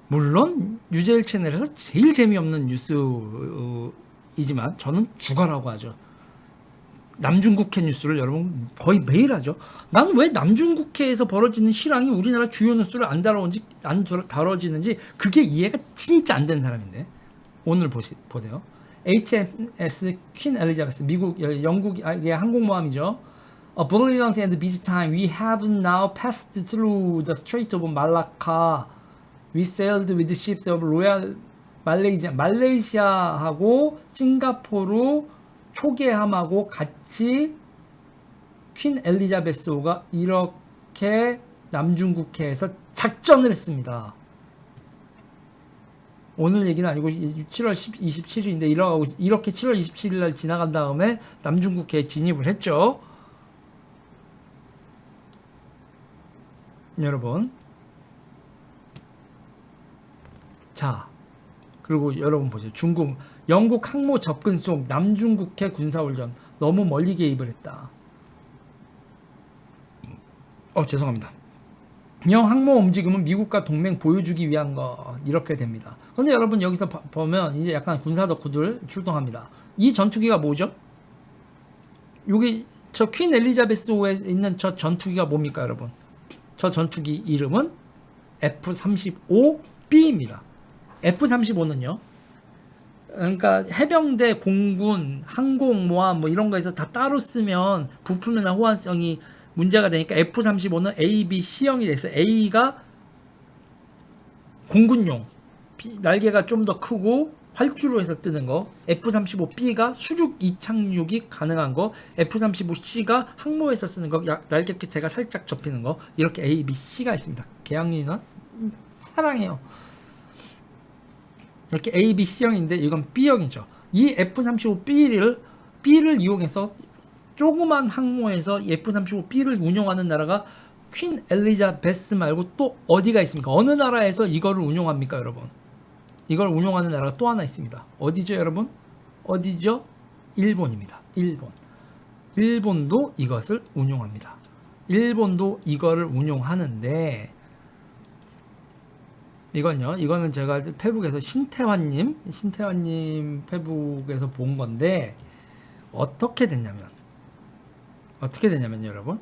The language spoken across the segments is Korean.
물론 유재일 채널에서 제일 재미없는 뉴스이지만 저는 주가라고 하죠. 남중국해 뉴스를 여러분 거의 매일 하죠. 나는 왜 남중국해에서 벌어지는 실황이 우리나라 주요 뉴스를 안 다뤄지는지 그게 이해가 진짜 안 되는 사람인데 오늘 보세요. HMS 퀸 엘리자베스 미국 영국의 항공모함이죠. A brilliant and busy time. We have now passed through the Strait of Malacca. We sailed with ships of Royal 말레이시아하고 싱가포르 초계함하고 같이 퀸 엘리자베스호가 이렇게 남중국해에서 작전을 했습니다. 오늘 얘기는 아니고 7월 27일인데 이렇게 7월 27일 날 지나간 다음에 남중국해에 진입을 했죠. 여러분, 자, 그리고 여러분 보세요. 영국 항모 접근 속 남중국해 군사훈련 너무 멀리 개입을 했다. 죄송합니다. 영 항모 움직임은 미국과 동맹 보여주기 위한 것 이렇게 됩니다. 그런데 여러분 여기서 보면 이제 약간 군사 덕후들 출동합니다. 이 전투기가 뭐죠? 여기 저 퀸 엘리자베스호에 있는 저 전투기가 뭡니까 여러분? 저 전투기 이름은 F-35B입니다. F-35는요. 그러니까 해병대, 공군, 항공모함 뭐 이런 거에서 다 따로 쓰면 부품이나 호환성이 문제가 되니까 F-35는 A, B, C형이 됐어요. A가 공군용, 날개가 좀 더 크고 활주로 해서 뜨는 거, F-35B가 수륙 이착륙이 가능한 거, F-35C가 항모에서 쓰는 거, 날개 끝에가 살짝 접히는 거, 이렇게 A, B, C가 있습니다. 개항리는 사랑해요. 이렇게 A, B, C형인데 이건 B형이죠. 이 F-35B를 이용해서 조그만 항모에서 F-35B를 운용하는 나라가 퀸 엘리자베스 말고 또 어디가 있습니까? 어느 나라에서 이거를 운용합니까, 여러분? 이걸 운용하는 나라가 또 하나 있습니다. 어디죠, 여러분? 어디죠? 일본입니다. 일본도 이것을 운용합니다. 일본도 이거를 운용하는데 이거는 제가 페북에서 신태환님 페북에서 본 건데 어떻게 됐냐면 여러분,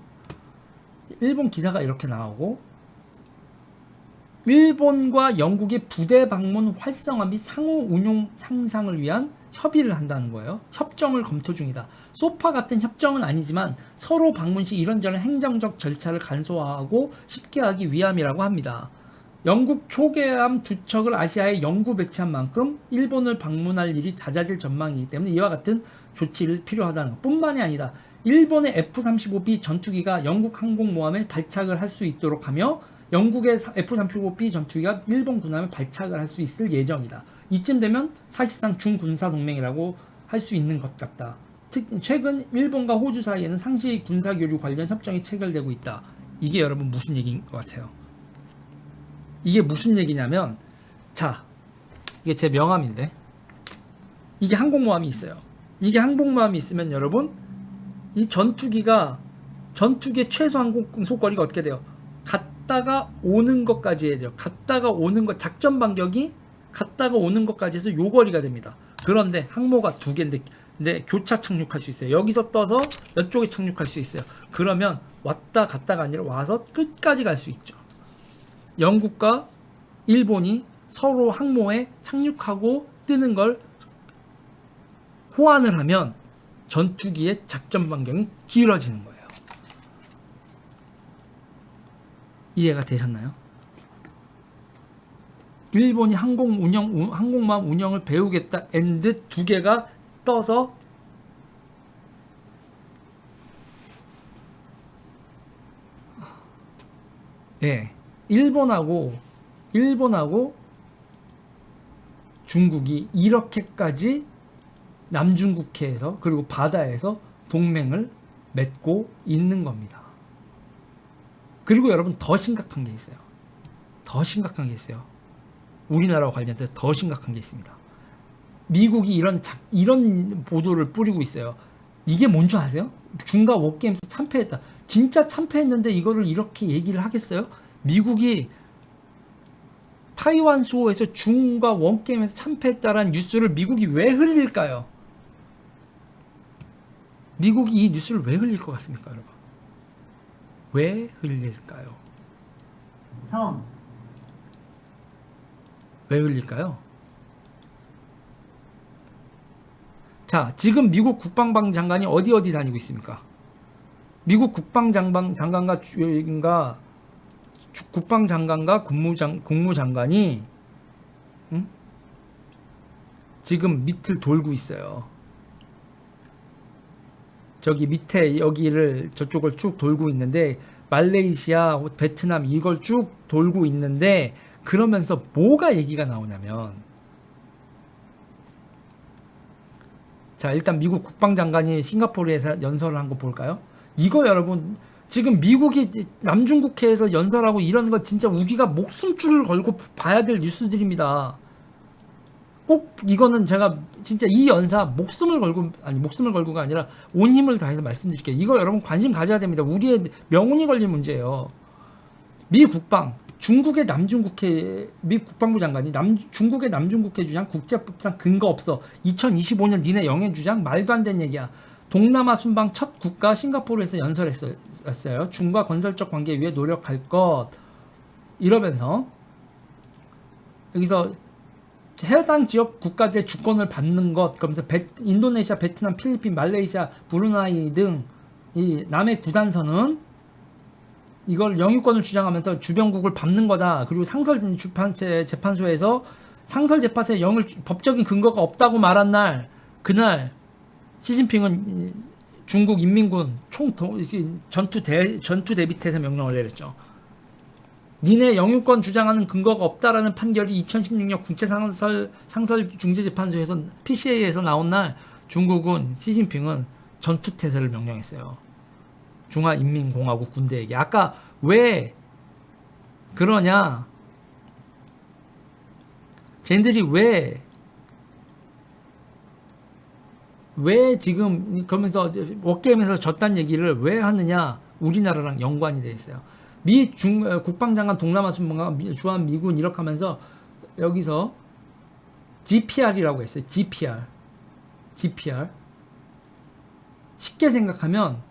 일본 기사가 이렇게 나오고 일본과 영국의 부대 방문 활성화 및 상호 운용 향상을 위한 협의를 한다는 거예요. 협정을 검토 중이다. 소파 같은 협정은 아니지만 서로 방문 시 이런저런 행정적 절차를 간소화하고 쉽게 하기 위함이라고 합니다. 영국 초계함 2척을 아시아에 영구 배치한 만큼 일본을 방문할 일이 잦아질 전망이기 때문에 이와 같은 조치를 필요하다는 것 뿐만이 아니다. 일본의 F-35B 전투기가 영국 항공모함에 발착을 할 수 있도록 하며 영국의 F-35B 전투기가 일본 군함에 발착을 할 수 있을 예정이다. 이쯤 되면 사실상 중군사 동맹이라고 할 수 있는 것 같다. 최근 일본과 호주 사이에는 상시 군사교류 관련 협정이 체결되고 있다. 이게 여러분 무슨 얘기인 것 같아요? 이게 무슨 얘기냐면, 자, 이게 제 명함인데 이게 항공모함이 있어요. 이게 항공모함이 있으면 여러분 이 전투기의 최소 항공 속거리가 어떻게 돼요? 갔다가 오는 것까지 해야죠. 갔다가 오는 것, 작전 반격이 갔다가 오는 것까지 해서 요 거리가 됩니다. 그런데 항모가 2개인데 교차 착륙할 수 있어요. 여기서 떠서 이쪽에 착륙할 수 있어요. 그러면 왔다 갔다가 아니라 와서 끝까지 갈 수 있죠. 영국과 일본이 서로 항모에 착륙하고 뜨는 걸 호환을 하면 전투기의 작전 반경이 길어지는 거예요. 이해가 되셨나요? 일본이 항공모함 운영을 배우겠다 엔드 2개가 떠서 일본하고 중국이 이렇게까지 남중국해에서 그리고 바다에서 동맹을 맺고 있는 겁니다. 그리고 여러분 더 심각한 게 있어요. 우리나라와 관련해서 더 심각한 게 있습니다. 미국이 이런 보도를 뿌리고 있어요. 이게 뭔지 아세요? 중과 워게임스 참패했다. 진짜 참패했는데 이거를 이렇게 얘기를 하겠어요? 미국이 타이완 수호에서 중과 원게임에서 참패했다라는 뉴스를 미국이 왜 흘릴까요? 미국이 이 뉴스를 왜 흘릴 것 같습니까, 여러분? 왜 흘릴까요? 형, 왜 흘릴까요? 자, 지금 미국 국방부 장관이 어디 다니고 있습니까? 미국 국방장관과 국방장관과 국무장관이 지금 밑을 돌고 있어요. 저기 밑에 여기를 저쪽을 쭉 돌고 있는데 말레이시아, 베트남 이걸 쭉 돌고 있는데 그러면서 뭐가 얘기가 나오냐면 자, 일단 미국 국방장관이 싱가포르에서 연설을 한 거 볼까요? 이거 여러분 지금 미국이 남중국해에서 연설하고 이런 거 진짜 우리가 목숨줄을 걸고 봐야 될 뉴스들입니다. 꼭 이거는 제가 진짜 이 연사 목숨을 걸고가 아니라 온 힘을 다해서 말씀드릴게요. 이거 여러분 관심 가져야 됩니다. 우리의 명운이 걸린 문제예요. 미 국방 중국의 남중국해 미 국방부 장관이 중국의 남중국해 주장 국제법상 근거 없어. 2025년 니네 영해 주장 말도 안 되는 얘기야. 동남아 순방 첫 국가 싱가포르에서 연설했어요. 중과 건설적 관계 위해 노력할 것 이러면서 여기서 해당 지역 국가들의 주권을 받는 것 그러면서 인도네시아, 베트남, 필리핀, 말레이시아, 브루나이 등 이 남의 구단선은 이걸 영유권을 주장하면서 주변국을 밟는 거다. 그리고 재판소에서 상설 재판소에 법적인 근거가 없다고 말한 날 그날 시진핑은 중국 인민군 전투 대비 태세 명령을 내렸죠. 니네 영유권 주장하는 근거가 없다라는 판결이 2016년 국제상설중재재판소에서 PCA에서 나온 날 중국은 시진핑은 전투 태세를 명령했어요. 중화인민공화국 군대에게. 아까 왜 그러냐? 쟤들이 왜 지금 그러면서 워게임에서 졌단 얘기를 왜 하느냐? 우리나라랑 연관이 돼 있어요. 미 국방장관 동남아 순방과 주한 미군 이렇게 하면서 여기서 GPR이라고 했어요. GPR. 쉽게 생각하면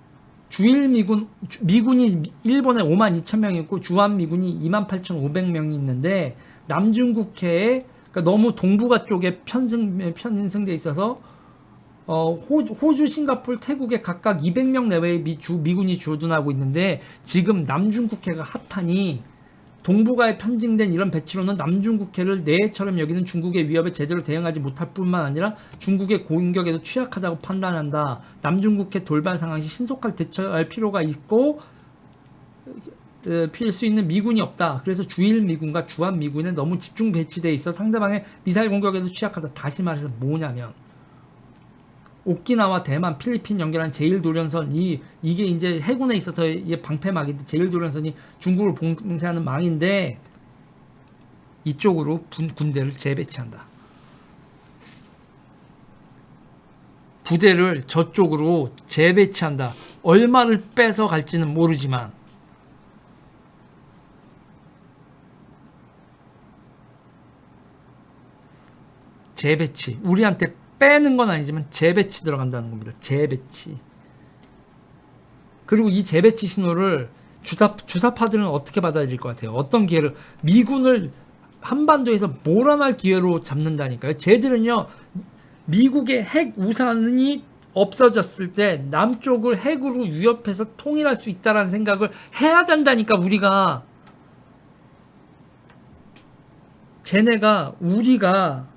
주일 미군이 일본에 52,000명이 있고 주한 미군이 28,500명이 있는데 남중국해에 그러니까 너무 동북아 쪽에 편승돼 있어서 호주, 싱가포르, 태국에 각각 200명 내외의 미군이 주둔하고 있는데 지금 남중국해가 핫하니 동북아에 편승된 이런 배치로는 남중국해를 내처럼 여기는 중국의 위협에 제대로 대응하지 못할 뿐만 아니라 중국의 공격에도 취약하다고 판단한다. 남중국해 돌발 상황 시 신속할 대처할 필요가 있고 필 수 있는 미군이 없다. 그래서 주일 미군과 주한 미군은 너무 집중 배치돼 있어 상대방의 미사일 공격에도 취약하다. 다시 말해서 뭐냐면 오키나와 대만, 필리핀 연결한 제1도련선 이게 이제 해군에 있어서 이게 방패막인데 제1도련선이 중국을 봉쇄하는 망인데 이쪽으로 군대를 재배치한다. 부대를 저쪽으로 재배치한다. 얼마를 뺏어 갈지는 모르지만 재배치 우리한테 빼는 건 아니지만 재배치 들어간다는 겁니다. 재배치. 그리고 이 재배치 신호를 주사파들은 어떻게 받아들일 것 같아요? 어떤 기회를 미군을 한반도에서 몰아날 기회로 잡는다니까요. 쟤들은요 미국의 핵 우산이 없어졌을 때 남쪽을 핵으로 위협해서 통일할 수 있다는 생각을 해야 된다니까. 쟤네가 우리가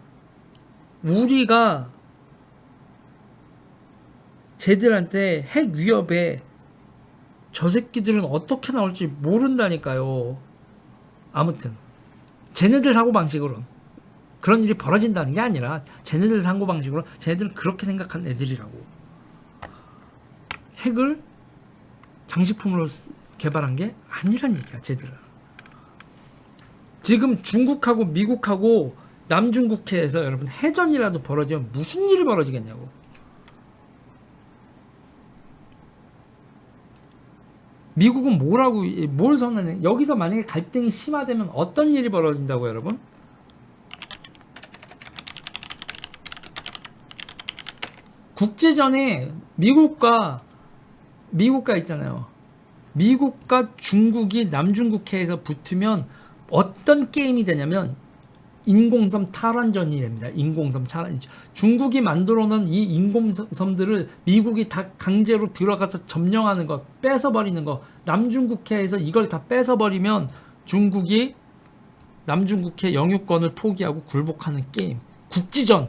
쟤들한테 핵 위협에 저 새끼들은 어떻게 나올지 모른다니까요. 아무튼 쟤네들 사고방식으로는 그런 일이 벌어진다는 게 아니라 쟤네들 사고방식으로 쟤네들은 그렇게 생각하는 애들이라고. 핵을 장식품으로 개발한 게 아니란 얘기야. 쟤들은 지금 중국하고 미국하고 남중국해에서 여러분 해전이라도 벌어지면 무슨 일이 벌어지겠냐고. 미국은 뭘 선언해? 여기서 만약에 갈등이 심화되면 어떤 일이 벌어진다고 여러분? 국제전에 미국과 있잖아요. 미국과 중국이 남중국해에서 붙으면 어떤 게임이 되냐면 인공섬 탈환전이 됩니다. 인공섬 탈환. 중국이 만들어 놓은 이 인공섬들을 미국이 다 강제로 들어가서 점령하는 것, 뺏어버리는 것. 남중국해에서 이걸 다 뺏어버리면 중국이 남중국해 영유권을 포기하고 굴복하는 게임. 국지전.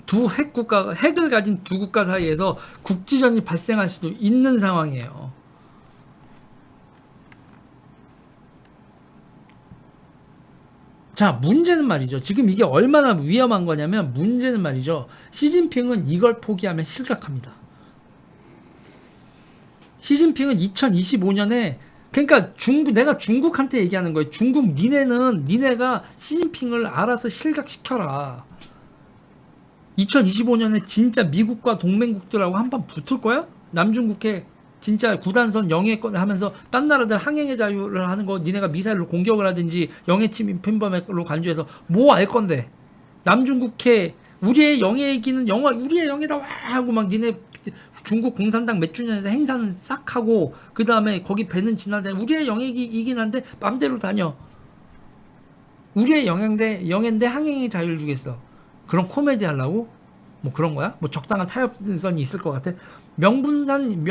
두 핵을 가진 두 국가 사이에서 국지전이 발생할 수도 있는 상황이에요. 자, 문제는 말이죠. 지금 이게 얼마나 위험한 거냐면 문제는 말이죠. 시진핑은 이걸 포기하면 실각합니다. 시진핑은 2025년에 그러니까 내가 중국한테 얘기하는 거예요. 중국 니네가 시진핑을 알아서 실각시켜라. 2025년에 진짜 미국과 동맹국들하고 한판 붙을 거야? 남중국해 진짜 구단선 영해권 하면서 딴 나라들 항행의 자유를 하는 거 니네가 미사일로 공격을 하든지 영해 침입 편범으로 간주해서 뭐 알 건데 남중국해 우리의 영해 얘기는 우리의 영해다 와 하고 막 니네 중국 공산당 몇 주년에서 행사는 싹 하고 그 다음에 거기 배는 지나다 우리의 영해이긴 한데 맘대로 다녀. 우리의 영해인데 항행의 자유를 주겠어. 그런 코미디 하려고? 뭐 그런 거야? 뭐 적당한 타협선이 있을 것 같아. 명분산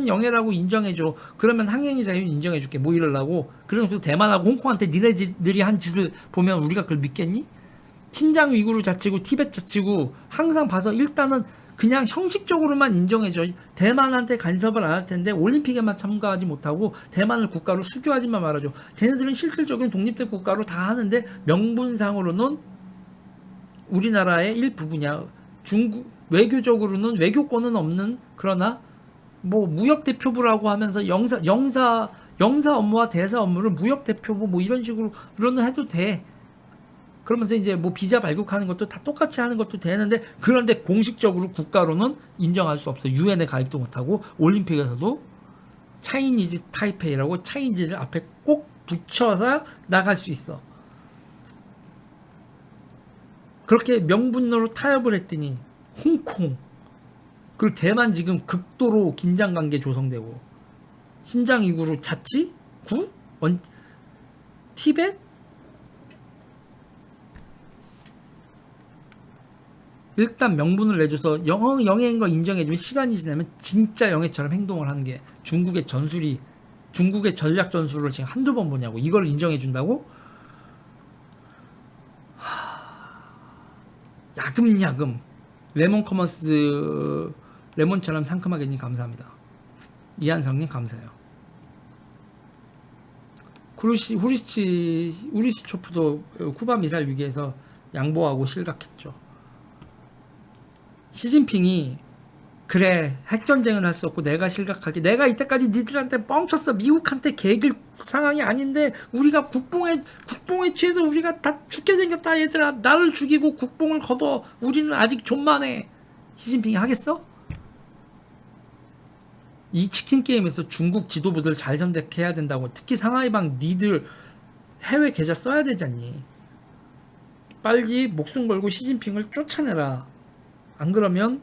영해라고 인정해줘. 그러면 항행의 자유는 인정해줄게. 뭐 이러려고. 그래서 대만하고 홍콩한테 니네들이 한 짓을 보면 우리가 그걸 믿겠니? 신장 위구르 자치구, 티베트 자치구 항상 봐서 일단은 그냥 형식적으로만 인정해줘. 대만한테 간섭을 안 할 텐데 올림픽에만 참가하지 못하고 대만을 국가로 수교하지만 말아줘. 쟤네들은 실질적인 독립된 국가로 다 하는데 명분상으로는 우리나라의 일부분이야. 중국 외교적으로는 외교권은 없는 그러나 뭐 무역 대표부라고 하면서 영사 업무와 대사 업무를 무역 대표부 뭐 이런 식으로는 해도 돼. 그러면서 이제 뭐 비자 발급하는 것도 다 똑같이 하는 것도 되는데 그런데 공식적으로 국가로는 인정할 수 없어. 유엔에 가입도 못하고 올림픽에서도 차이니즈 타이페이라고 차이니즈를 앞에 꼭 붙여서 나갈 수 있어. 그렇게 명분으로 타협을 했더니 홍콩 그리고 대만 지금 극도로 긴장관계 조성되고 신장 위구르 자치구 티벳 일단 명분을 내줘서 영해인 거 인정해주면 시간이 지나면 진짜 영해처럼 행동을 하는 게 중국의 전략 전술을 지금 한두 번 보냐고. 이걸 인정해준다고? 야금야금 레몬 레몬처럼 상큼하게님 감사합니다. 이한성님 감사해요. 후리시초프도 쿠바 미사일 위기에서 양보하고 실각했죠. 시진핑이 그래 핵전쟁은 할 수 없고 내가 실각할게. 내가 이때까지 니들한테 뻥쳤어. 미국한테 개길 상황이 아닌데 우리가 국뽕에 취해서 우리가 다 죽게 생겼다 얘들아. 나를 죽이고 국뽕을 거둬. 우리는 아직 존만해. 시진핑이 하겠어? 이 치킨 게임에서 중국 지도부들 잘 선택해야 된다고. 특히 상하이방 니들 해외 계좌 써야 되잖니. 빨리 목숨 걸고 시진핑을 쫓아내라. 안 그러면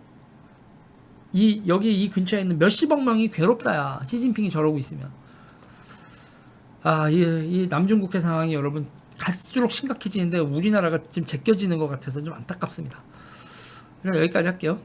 여기 이 근처에 있는 몇십억 명이 괴롭다야. 시진핑이 저러고 있으면. 이 남중국해 상황이 여러분 갈수록 심각해지는데 우리나라가 지금 제껴지는 것 같아서 좀 안타깝습니다. 그래서 여기까지 할게요.